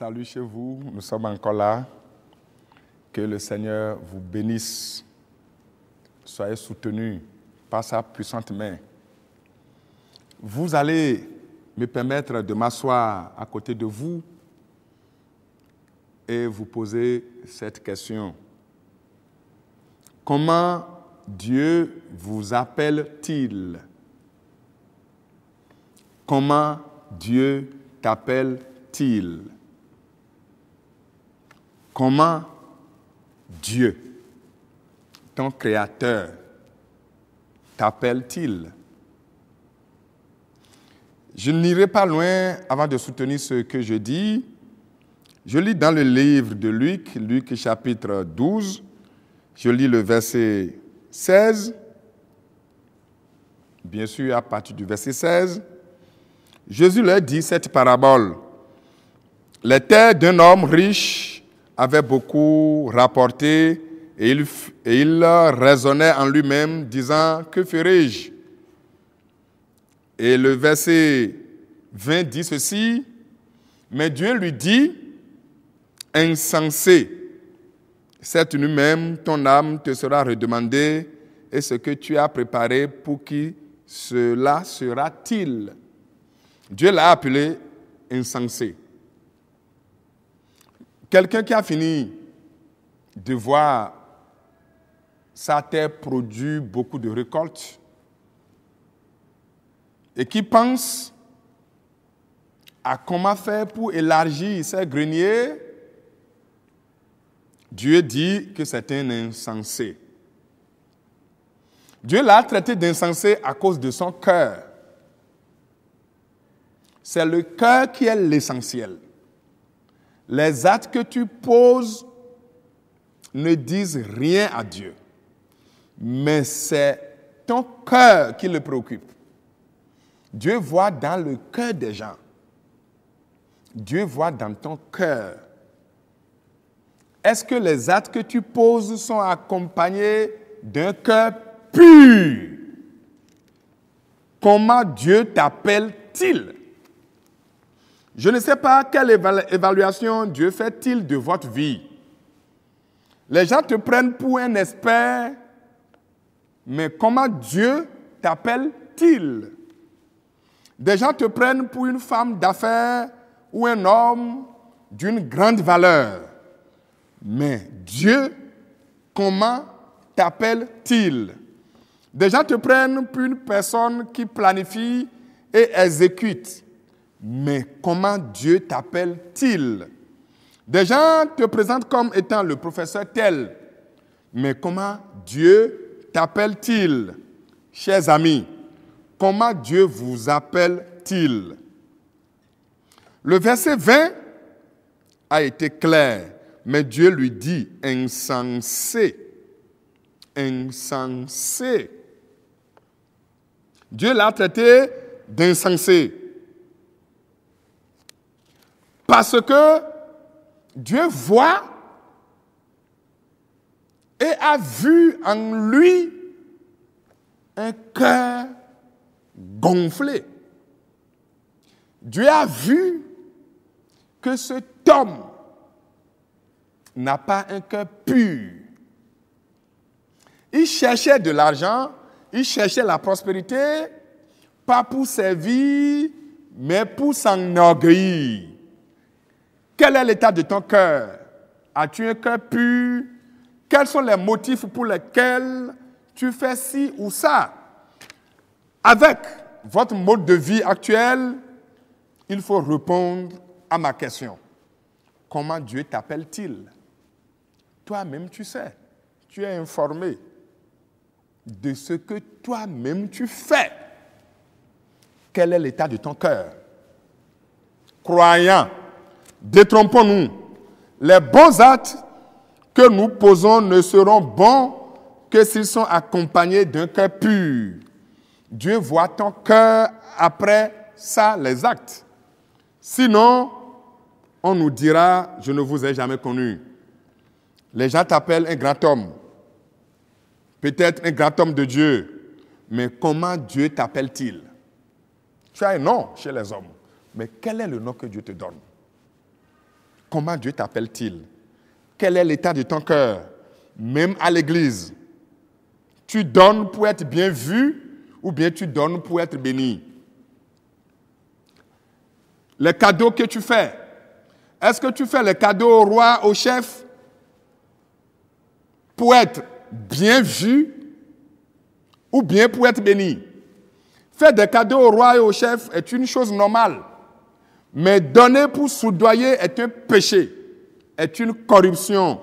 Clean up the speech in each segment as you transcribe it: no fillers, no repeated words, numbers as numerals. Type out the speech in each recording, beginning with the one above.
Salut chez vous, nous sommes encore là. Que le Seigneur vous bénisse. Soyez soutenus par sa puissante main. Vous allez me permettre de m'asseoir à côté de vous et vous poser cette question. Comment Dieu vous appelle-t-il? Comment Dieu t'appelle-t-il? Comment Dieu, ton Créateur, t'appelle-t-il? Je n'irai pas loin avant de soutenir ce que je dis. Je lis dans le livre de Luc, Luc chapitre 12, je lis le verset 16, bien sûr à partir du verset 16. Jésus leur dit cette parabole. Les terres d'un homme riche avaient beaucoup rapporté et il raisonnait en lui-même, disant, « Que ferai-je » Et le verset 20 dit ceci, « Mais Dieu lui dit, « Insensé, cette nuit même, ton âme te sera redemandée, et ce que tu as préparé, pour qui cela sera-t-il » Dieu l'a appelé insensé. Quelqu'un qui a fini de voir sa terre produire beaucoup de récoltes et qui pense à comment faire pour élargir ses greniers, Dieu dit que c'est un insensé. Dieu l'a traité d'insensé à cause de son cœur. C'est le cœur qui est l'essentiel. Les actes que tu poses ne disent rien à Dieu, mais c'est ton cœur qui le préoccupe. Dieu voit dans le cœur des gens. Dieu voit dans ton cœur. Est-ce que les actes que tu poses sont accompagnés d'un cœur pur? Comment Dieu t'appelle-t-il? Je ne sais pas quelle évaluation Dieu fait-il de votre vie. Les gens te prennent pour un expert, mais comment Dieu t'appelle-t-il? Des gens te prennent pour une femme d'affaires ou un homme d'une grande valeur. Mais Dieu, comment t'appelle-t-il? Des gens te prennent pour une personne qui planifie et exécute. Mais comment Dieu t'appelle-t-il? Des gens te présentent comme étant le professeur tel. Mais comment Dieu t'appelle-t-il? Chers amis, comment Dieu vous appelle-t-il? Le verset 20 a été clair, mais Dieu lui dit insensé. Insensé. Dieu l'a traité d'insensé. Parce que Dieu voit et a vu en lui un cœur gonflé. Dieu a vu que cet homme n'a pas un cœur pur. Il cherchait de l'argent, il cherchait la prospérité, pas pour servir, mais pour s'enorgueillir. Quel est l'état de ton cœur? As-tu un cœur pur? Quels sont les motifs pour lesquels tu fais ci ou ça? Avec votre mode de vie actuel, il faut répondre à ma question. Comment Dieu t'appelle-t-il? Toi-même, tu sais. Tu es informé de ce que toi-même tu fais. Quel est l'état de ton cœur? Croyants, détrompons-nous. Les bons actes que nous posons ne seront bons que s'ils sont accompagnés d'un cœur pur. Dieu voit ton cœur après ça, les actes. Sinon, on nous dira, je ne vous ai jamais connu. Les gens t'appellent un grand homme. Peut-être un grand homme de Dieu. Mais comment Dieu t'appelle-t-il? Tu as un nom chez les hommes. Mais quel est le nom que Dieu te donne? comment Dieu t'appelle-t-il? Quel est l'état de ton cœur? Même à l'église, tu donnes pour être bien vu ou bien tu donnes pour être béni? Les cadeaux que tu fais, est-ce que tu fais les cadeaux au roi, au chef, pour être bien vu ou bien pour être béni? Faire des cadeaux au roi et au chef est une chose normale, mais donner pour soudoyer est un péché, est une corruption.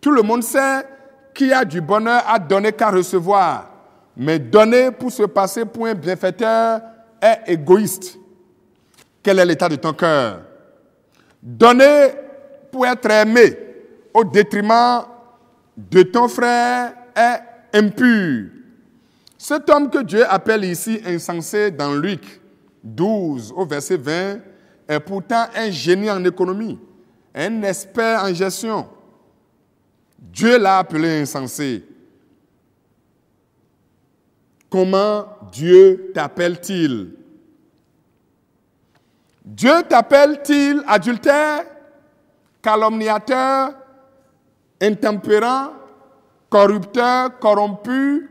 Tout le monde sait qu'il y a du bonheur à donner qu'à recevoir, mais donner pour se passer pour un bienfaiteur est égoïste. Quel est l'état de ton cœur? Donner pour être aimé au détriment de ton frère est impur. Cet homme que Dieu appelle ici insensé dans Luc 12 au verset 20 est pourtant un génie en économie, un expert en gestion. Dieu l'a appelé insensé. Comment Dieu t'appelle-t-il? Dieu t'appelle-t-il adultère, calomniateur, intempérant, corrupteur, corrompu?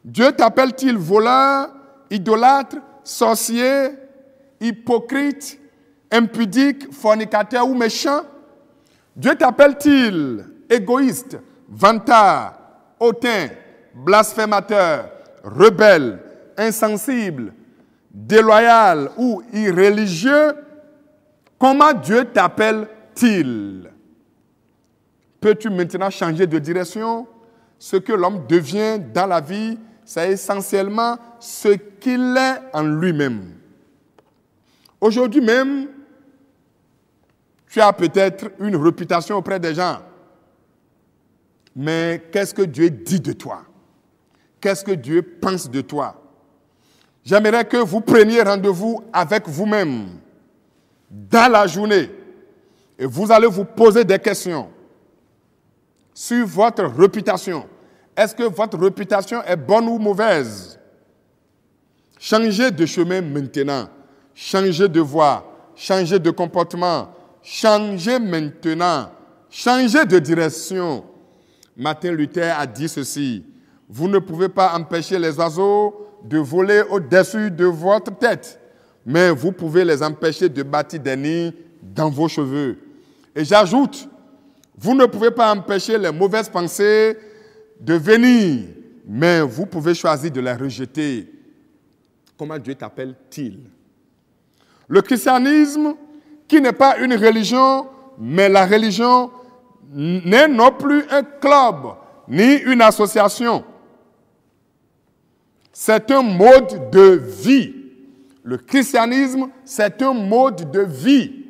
Dieu t'appelle-t-il voleur, idolâtre, sorcier, hypocrite, impudique, fornicateur ou méchant? Dieu t'appelle-t-il égoïste, vantard, hautain, blasphémateur, rebelle, insensible, déloyal ou irréligieux? Comment Dieu t'appelle-t-il? Peux-tu maintenant changer de direction? Ce que l'homme devient dans la vie, c'est essentiellement ce qu'il est en lui-même. Aujourd'hui même, tu as peut-être une réputation auprès des gens. Mais qu'est-ce que Dieu dit de toi? Qu'est-ce que Dieu pense de toi? J'aimerais que vous preniez rendez-vous avec vous-même dans la journée et vous allez vous poser des questions sur votre réputation. Est-ce que votre réputation est bonne ou mauvaise? Changez de chemin maintenant. Changez de voie. Changez de comportement. Changez maintenant. Changez de direction. Martin Luther a dit ceci: vous ne pouvez pas empêcher les oiseaux de voler au-dessus de votre tête, mais vous pouvez les empêcher de bâtir des nids dans vos cheveux. Et j'ajoute, vous ne pouvez pas empêcher les mauvaises pensées de venir, mais vous pouvez choisir de les rejeter. Comment Dieu t'appelle-t-il? Le christianisme, qui n'est pas une religion, mais la religion n'est non plus un club, ni une association. C'est un mode de vie. Le christianisme, c'est un mode de vie.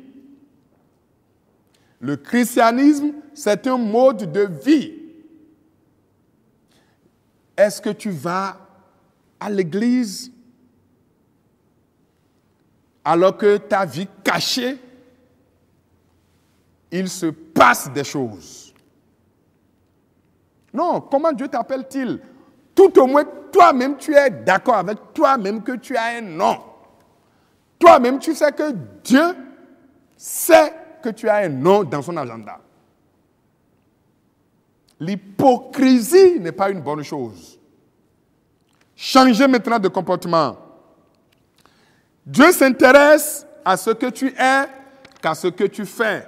Le christianisme, c'est un mode de vie. Est-ce que tu vas à l'église alors que ta vie cachée, il se passe des choses? Non, comment Dieu t'appelle-t-il? Tout au moins, toi-même, tu es d'accord avec toi-même que tu as un nom. Toi-même, tu sais que Dieu sait que tu as un nom dans son agenda. L'hypocrisie n'est pas une bonne chose. Changez maintenant de comportement. Dieu s'intéresse à ce que tu es qu'à ce que tu fais.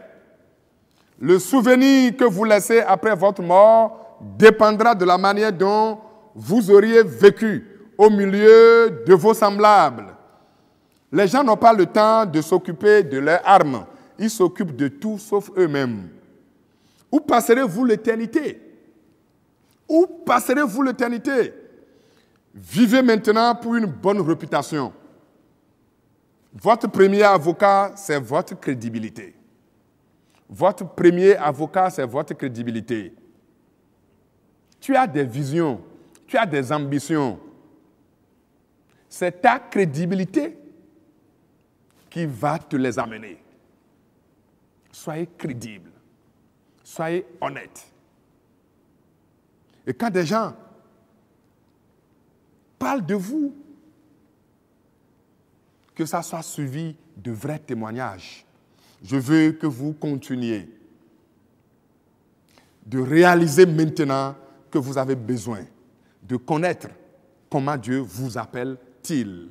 Le souvenir que vous laissez après votre mort dépendra de la manière dont vous auriez vécu au milieu de vos semblables. Les gens n'ont pas le temps de s'occuper de leurs armes. Ils s'occupent de tout sauf eux-mêmes. Où passerez-vous l'éternité? Où passerez-vous l'éternité? Vivez maintenant pour une bonne réputation. Votre premier avocat, c'est votre crédibilité. Votre premier avocat, c'est votre crédibilité. Tu as des visions, tu as des ambitions. C'est ta crédibilité qui va te les amener. Soyez crédible, soyez honnête. Et quand des gens parlent de vous, que ça soit suivi de vrais témoignages. Je veux que vous continuiez de réaliser maintenant que vous avez besoin de connaître comment Dieu vous appelle-t-il.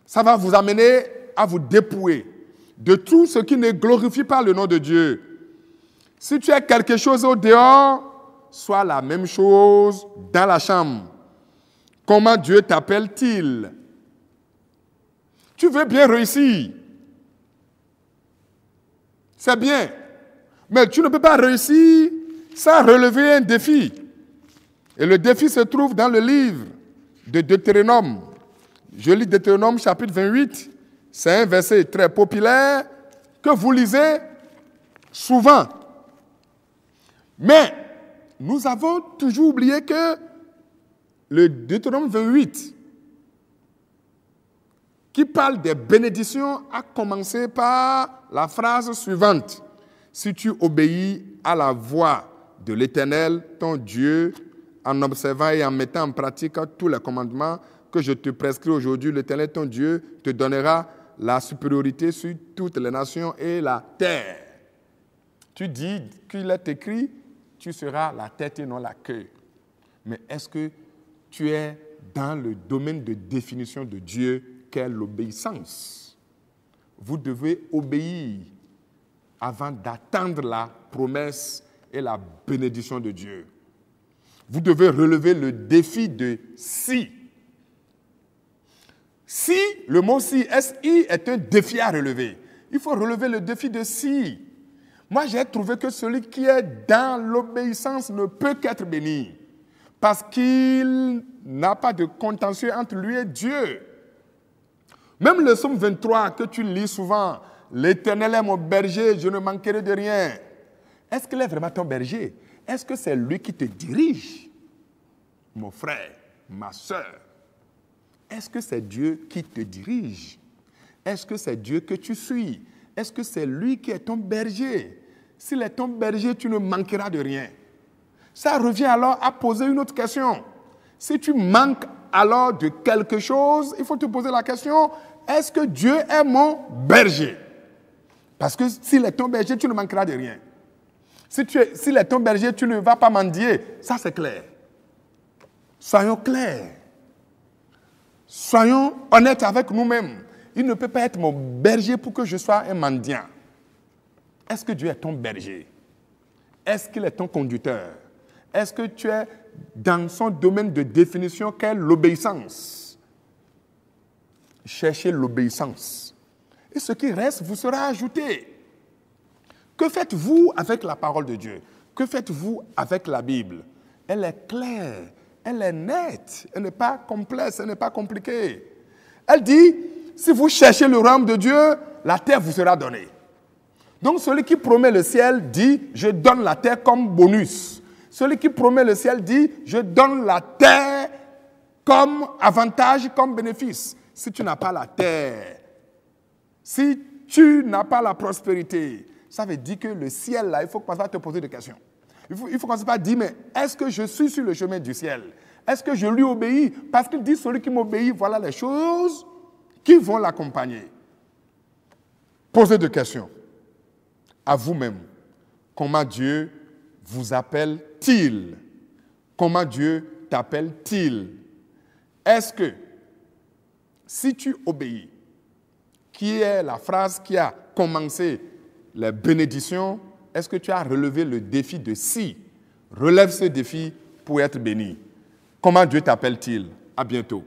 Ça va vous amener à vous dépouiller de tout ce qui ne glorifie pas le nom de Dieu. Si tu as quelque chose au dehors, sois la même chose dans la chambre. Comment Dieu t'appelle-t-il? Tu veux bien réussir. C'est bien. Mais tu ne peux pas réussir sans relever un défi. Et le défi se trouve dans le livre de Deutéronome. Je lis Deutéronome chapitre 28. C'est un verset très populaire que vous lisez souvent. Mais nous avons toujours oublié que le Deutéronome 28, qui parle des bénédictions, a commencé par la phrase suivante. Si tu obéis à la voix de l'Éternel, ton Dieu, en observant et en mettant en pratique tous les commandements que je te prescris aujourd'hui, l'Éternel, ton Dieu, te donnera la supériorité sur toutes les nations et la terre. Tu dis qu'il est écrit, tu seras la tête et non la queue. Mais est-ce que tu es dans le domaine de définition de Dieu qu'est l'obéissance? Vous devez obéir avant d'attendre la promesse et la bénédiction de Dieu. Vous devez relever le défi de si. Si, le mot si, S-I, est un défi à relever. Il faut relever le défi de si. Moi, j'ai trouvé que celui qui est dans l'obéissance ne peut qu'être béni. Parce qu'il n'a pas de contentieux entre lui et Dieu. Même le psaume 23 que tu lis souvent, l'Éternel est mon berger, je ne manquerai de rien. Est-ce qu'il est vraiment ton berger? Est-ce que c'est lui qui te dirige? Mon frère, ma soeur, est-ce que c'est Dieu qui te dirige? Est-ce que c'est Dieu que tu suis? Est-ce que c'est lui qui est ton berger? S'il est ton berger, tu ne manqueras de rien. Ça revient alors à poser une autre question. Si tu manques alors de quelque chose, il faut te poser la question, est-ce que Dieu est mon berger? Parce que s'il est ton berger, tu ne manqueras de rien. S'il est ton berger, tu ne vas pas mendier. Ça, c'est clair. Soyons clairs. Soyons honnêtes avec nous-mêmes. Il ne peut pas être mon berger pour que je sois un mendiant. Est-ce que Dieu est ton berger? Est-ce qu'il est ton conducteur? Est-ce que tu es dans son domaine de définition qu'est l'obéissance? Cherchez l'obéissance. Et ce qui reste vous sera ajouté. Que faites-vous avec la parole de Dieu? Que faites-vous avec la Bible? Elle est claire, elle est nette, elle n'est pas complexe, elle n'est pas compliquée. Elle dit, si vous cherchez le royaume de Dieu, la terre vous sera donnée. Donc celui qui promet le ciel dit, je donne la terre comme bonus. Celui qui promet le ciel dit, je donne la terre comme avantage, comme bénéfice. Si tu n'as pas la terre, si tu n'as pas la prospérité, ça veut dire que le ciel, là, il faut commencer à te poser des questions. Il faut commencer à dire, mais est-ce que je suis sur le chemin du ciel? Est-ce que je lui obéis? Parce qu'il dit, celui qui m'obéit, voilà les choses qui vont l'accompagner. Posez des questions à vous-même. Comment Dieu vous appelle-t-il? Comment Dieu t'appelle-t-il? Est-ce que, si tu obéis, qui est la phrase qui a commencé les bénédictions, est-ce que tu as relevé le défi de si? Relève ce défi pour être béni. Comment Dieu t'appelle-t-il? À bientôt.